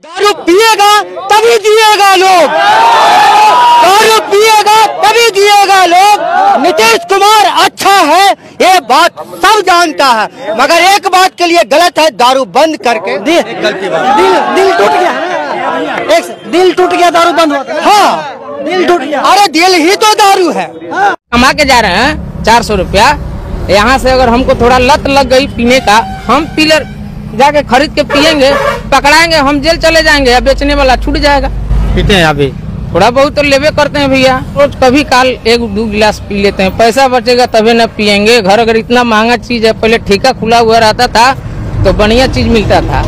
दारू पिएगा तभी जिएगा लोग, दारू पिएगा तभी जिएगा लोग। नीतीश कुमार अच्छा है ये बात सब जानता है, मगर एक बात के लिए गलत है, दारू बंद करके दिल टूट गया। दिल टूट गया, दारू बंद हुआ। हाँ, दिल टूट गया। अरे दिल ही तो दारू है। कमा के जा रहे हैं 400 रुपया, यहाँ से अगर हमको थोड़ा लत लग गई पीने का, हम पीलर जाके खरीद के पियेंगे, पकड़ाएंगे, हम जेल चले जाएंगे या बेचने वाला छूट जाएगा। पीते हैं अभी थोड़ा बहुत तो लेवे करते हैं भैया, रोज कभी काल 1-2 गिलास पी लेते हैं, पैसा बचेगा तभी न पियेंगे। घर अगर इतना महंगा चीज है, पहले ठेका खुला हुआ रहता था तो बढ़िया चीज मिलता था,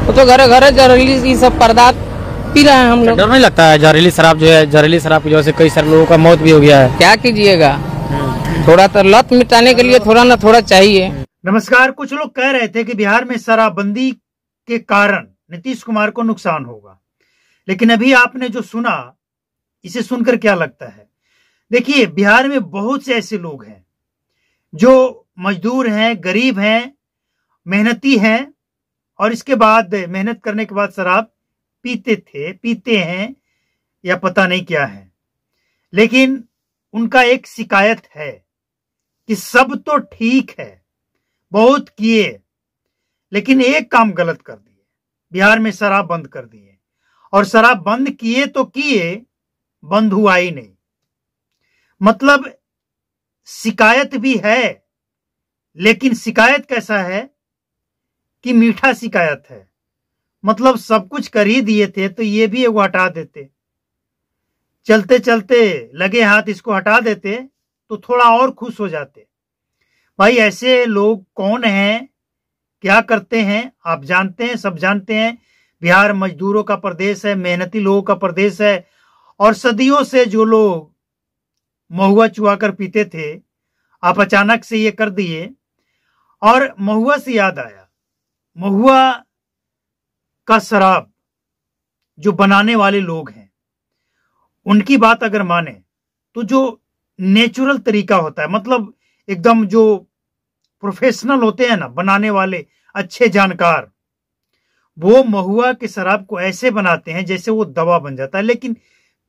तो घरे घरे जहरीली ये सब पदार्थ पी रहे हैं हम लोग। डर नहीं लगता है? जहरीली शराब जो है, जहरीली शराब की वजह से कई सारे लोगों का मौत भी हो गया है। क्या कीजिएगा, थोड़ा तो लत मिटाने के लिए थोड़ा न थोड़ा चाहिए। नमस्कार। कुछ लोग कह रहे थे कि बिहार में शराबबंदी के कारण नीतीश कुमार को नुकसान होगा, लेकिन अभी आपने जो सुना, इसे सुनकर क्या लगता है? देखिए, बिहार में बहुत से ऐसे लोग हैं जो मजदूर हैं, गरीब हैं, मेहनती हैं, और इसके बाद मेहनत करने के बाद शराब पीते हैं या पता नहीं क्या है, लेकिन उनका एक शिकायत है कि सब तो ठीक है, बहुत किए, लेकिन एक काम गलत कर दिए, बिहार में शराब बंद कर दिए। और शराब बंद किए तो किए, बंद हुआ ही नहीं। मतलब शिकायत भी है, लेकिन शिकायत कैसा है कि मीठा शिकायत है। मतलब सब कुछ कर ही दिए थे तो ये भी एगो हटा देते, चलते चलते लगे हाथ इसको हटा देते तो थोड़ा और खुश हो जाते। भाई, ऐसे लोग कौन हैं, क्या करते हैं, आप जानते हैं, सब जानते हैं। बिहार मजदूरों का प्रदेश है, मेहनती लोगों का प्रदेश है, और सदियों से जो लोग महुआ चुहा कर पीते थे, आप अचानक से ये कर दिए। और महुआ से याद आया, महुआ का शराब जो बनाने वाले लोग हैं, उनकी बात अगर माने तो जो नेचुरल तरीका होता है, मतलब एकदम जो प्रोफेशनल होते हैं ना बनाने वाले, अच्छे जानकार, वो महुआ के शराब को ऐसे बनाते हैं जैसे वो दवा बन जाता है। लेकिन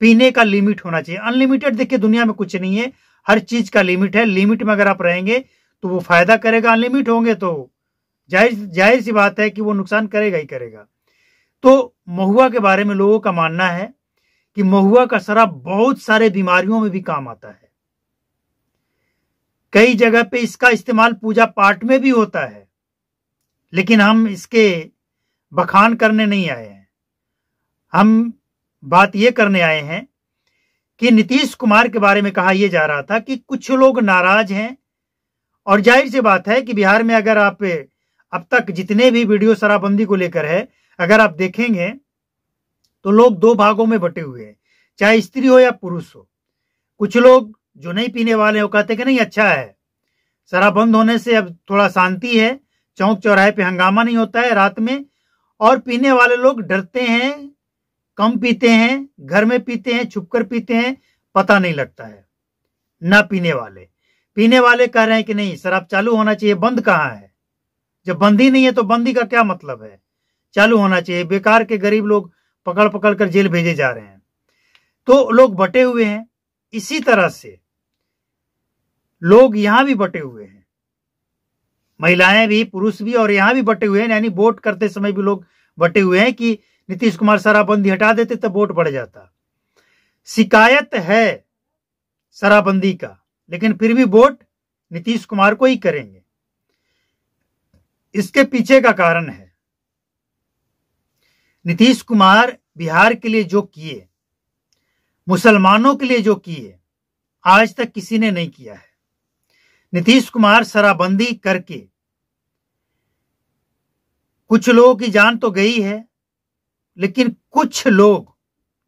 पीने का लिमिट होना चाहिए। अनलिमिटेड देखिए दुनिया में कुछ नहीं है, हर चीज का लिमिट है। लिमिट में अगर आप रहेंगे तो वो फायदा करेगा, अनलिमिट होंगे तो जाहिर सी बात है कि वो नुकसान करेगा ही करेगा। तो महुआ के बारे में लोगों का मानना है कि महुआ का शराब बहुत सारे बीमारियों में भी काम आता है। कई जगह पे इसका इस्तेमाल पूजा पाठ में भी होता है, लेकिन हम इसके बखान करने नहीं आए हैं। हम बात ये करने आए हैं कि नीतीश कुमार के बारे में कहा यह जा रहा था कि कुछ लोग नाराज हैं, और जाहिर सी बात है कि बिहार में अगर आप अब तक जितने भी वीडियो शराबबंदी को लेकर है, अगर आप देखेंगे तो लोग 2 भागों में बटे हुए हैं, चाहे स्त्री हो या पुरुष हो। कुछ लोग जो नहीं पीने वाले हैं वो कहते हैं कि नहीं, अच्छा है, शराब बंद होने से अब थोड़ा शांति है, चौक चौराहे पे हंगामा नहीं होता है रात में। और पीने वाले लोग डरते हैं, कम पीते हैं, घर में पीते हैं, छुपकर पीते हैं, पता नहीं लगता है। ना पीने वाले कह रहे हैं कि नहीं, शराब चालू होना चाहिए, बंद कहाँ है? जब बंद ही नहीं है तो बंदी का क्या मतलब है? चालू होना चाहिए। बेकार के गरीब लोग पकड़ पकड़ कर जेल भेजे जा रहे हैं। तो लोग बटे हुए हैं। इसी तरह से लोग यहां भी बटे हुए हैं, महिलाएं भी, पुरुष भी, और यहां भी बटे हुए हैं। यानी वोट करते समय भी लोग बटे हुए हैं कि नीतीश कुमार शराबबंदी हटा देते तो वोट बढ़ जाता। शिकायत है शराबबंदी का, लेकिन फिर भी वोट नीतीश कुमार को ही करेंगे। इसके पीछे का कारण है, नीतीश कुमार बिहार के लिए जो किए, मुसलमानों के लिए जो किए, आज तक किसी ने नहीं किया है। नीतीश कुमार शराबबंदी करके कुछ लोगों की जान तो गई है, लेकिन कुछ लोग,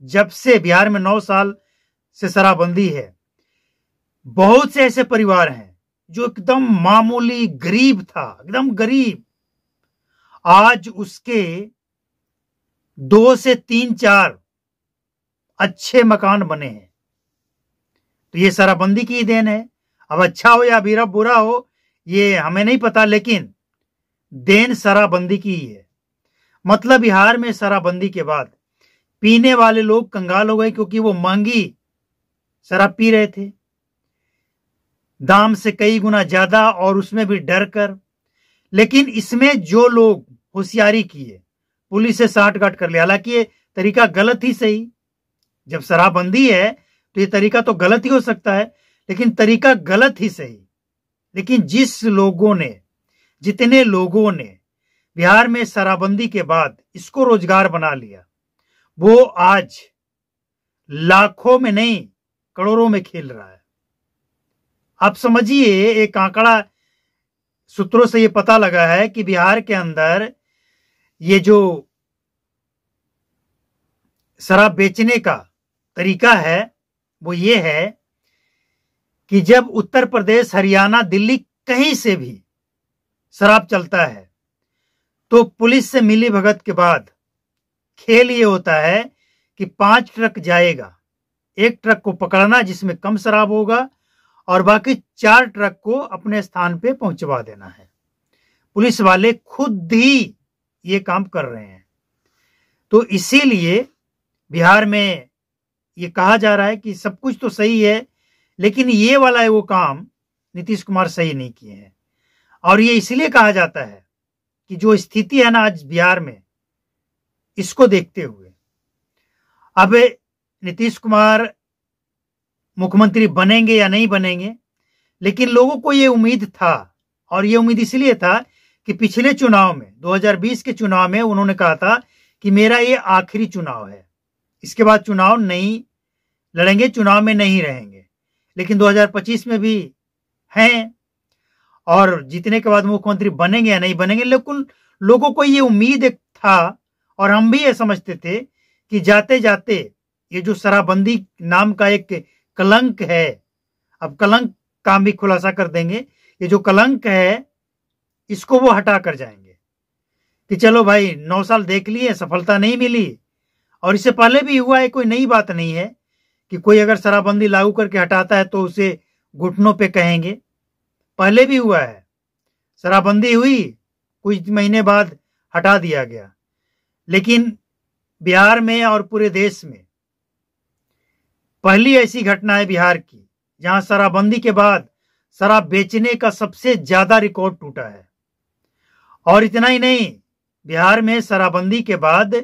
जब से बिहार में 9 साल से शराबबंदी है, बहुत से ऐसे परिवार हैं जो एकदम मामूली गरीब था, एकदम गरीब, आज उसके 2 से 3-4 अच्छे मकान बने हैं। तो ये शराबबंदी की देन है। अब अच्छा हो या बुरा हो ये हमें नहीं पता, लेकिन देन शराबबंदी की ही है। मतलब बिहार में शराबबंदी के बाद पीने वाले लोग कंगाल हो गए, क्योंकि वो महंगी शराब पी रहे थे, दाम से कई गुना ज्यादा, और उसमें भी डर कर। लेकिन इसमें जो लोग होशियारी किए, पुलिस से साठगांठ कर लिया। हालांकि ये तरीका गलत ही सही, जब शराबबंदी है तो ये तरीका तो गलत ही हो सकता है, लेकिन तरीका गलत ही सही। लेकिन जितने लोगों ने बिहार में शराबबंदी के बाद इसको रोजगार बना लिया, वो आज लाखों में नहीं करोड़ों में खेल रहा है। आप समझिए, एक आंकड़ा सूत्रों से ये पता लगा है कि बिहार के अंदर ये जो शराब बेचने का तरीका है वो ये है कि जब उत्तर प्रदेश, हरियाणा, दिल्ली कहीं से भी शराब चलता है तो पुलिस से मिली भगत के बाद खेल ये होता है कि 5 ट्रक जाएगा, एक ट्रक को पकड़ना जिसमें कम शराब होगा और बाकी 4 ट्रक को अपने स्थान पे पहुंचवा देना है। पुलिस वाले खुद ही ये काम कर रहे हैं। तो इसीलिए बिहार में ये कहा जा रहा है कि सब कुछ तो सही है, लेकिन ये वाला वो काम नीतीश कुमार सही नहीं किए हैं। और ये इसलिए कहा जाता है कि जो स्थिति है ना आज बिहार में, इसको देखते हुए अब नीतीश कुमार मुख्यमंत्री बनेंगे या नहीं बनेंगे, लेकिन लोगों को ये उम्मीद था, और ये उम्मीद इसलिए था कि पिछले चुनाव में, 2020 के चुनाव में उन्होंने कहा था कि मेरा ये आखिरी चुनाव है, इसके बाद चुनाव नहीं लड़ेंगे, चुनाव में नहीं रहेंगे। लेकिन 2025 में भी हैं, और जीतने के बाद मुख्यमंत्री बनेंगे या नहीं बनेंगे, लेकिन लोगों को ये उम्मीद था, और हम भी ये समझते थे कि जाते जाते ये जो शराबबंदी नाम का एक कलंक है, अब कलंक का भी खुलासा कर देंगे, ये जो कलंक है इसको वो हटा कर जाएंगे कि चलो भाई 9 साल देख लिए, सफलता नहीं मिली। और इससे पहले भी हुआ है, कोई नई बात नहीं है कि कोई अगर शराबबंदी लागू करके हटाता है तो उसे घुटनों पे कहेंगे। पहले भी हुआ है, शराबबंदी हुई, कुछ महीने बाद हटा दिया गया। लेकिन बिहार में और पूरे देश में पहली ऐसी घटना है बिहार की जहां शराबबंदी के बाद शराब बेचने का सबसे ज्यादा रिकॉर्ड टूटा है। और इतना ही नहीं, बिहार में शराबबंदी के बाद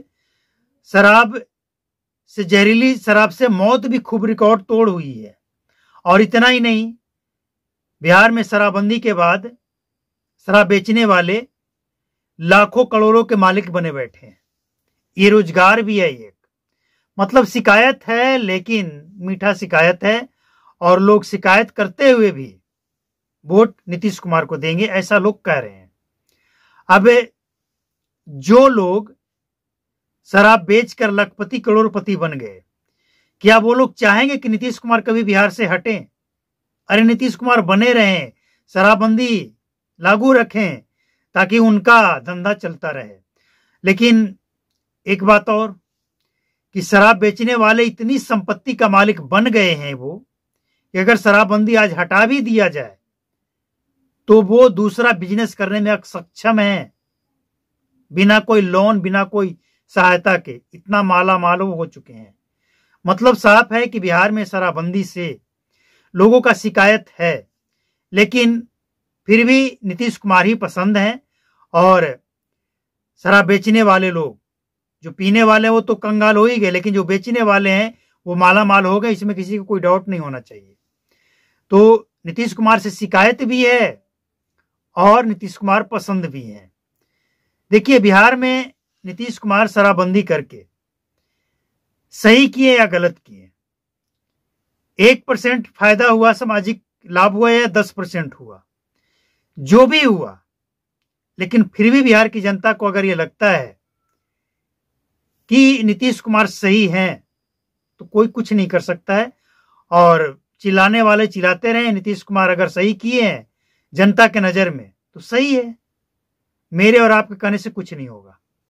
शराब से, जहरीली शराब से मौत भी खूब रिकॉर्ड तोड़ हुई है। और इतना ही नहीं, बिहार में शराबबंदी के बाद शराब बेचने वाले लाखों करोड़ों के मालिक बने बैठे हैं। ये रोजगार भी है एक, मतलब शिकायत है, लेकिन मीठा शिकायत है, और लोग शिकायत करते हुए भी वोट नीतीश कुमार को देंगे, ऐसा लोग कह रहे हैं। अब जो लोग शराब बेचकर लखपति करोड़पति बन गए, क्या वो लोग चाहेंगे कि नीतीश कुमार कभी बिहार से हटें? अरे नीतीश कुमार बने रहें, शराबबंदी लागू रखें ताकि उनका धंधा चलता रहे। लेकिन एक बात और कि शराब बेचने वाले इतनी संपत्ति का मालिक बन गए हैं वो, कि अगर शराबबंदी आज हटा भी दिया जाए तो वो दूसरा बिजनेस करने में सक्षम है, बिना कोई लोन, बिना कोई सहायता के। इतना माला माल हो चुके हैं। मतलब साफ है कि बिहार में शराबबंदी से लोगों का शिकायत है, लेकिन फिर भी नीतीश कुमार ही पसंद हैं। और शराब बेचने वाले लोग, जो पीने वाले हैं वो तो कंगाल हो ही गए, लेकिन जो बेचने वाले हैं वो माला माल हो गए, इसमें किसी को कोई डाउट नहीं होना चाहिए। तो नीतीश कुमार से शिकायत भी है और नीतीश कुमार पसंद भी है। देखिए, बिहार में नीतीश कुमार शराबबंदी करके सही किए या गलत किए, 1% फायदा हुआ, सामाजिक लाभ हुआ या 10% हुआ, जो भी हुआ, लेकिन फिर भी बिहार की जनता को अगर ये लगता है कि नीतीश कुमार सही हैं तो कोई कुछ नहीं कर सकता है। और चिल्लाने वाले चिल्लाते रहे, नीतीश कुमार अगर सही किए हैं जनता के नजर में तो सही है, मेरे और आपके कहने से कुछ नहीं होगा।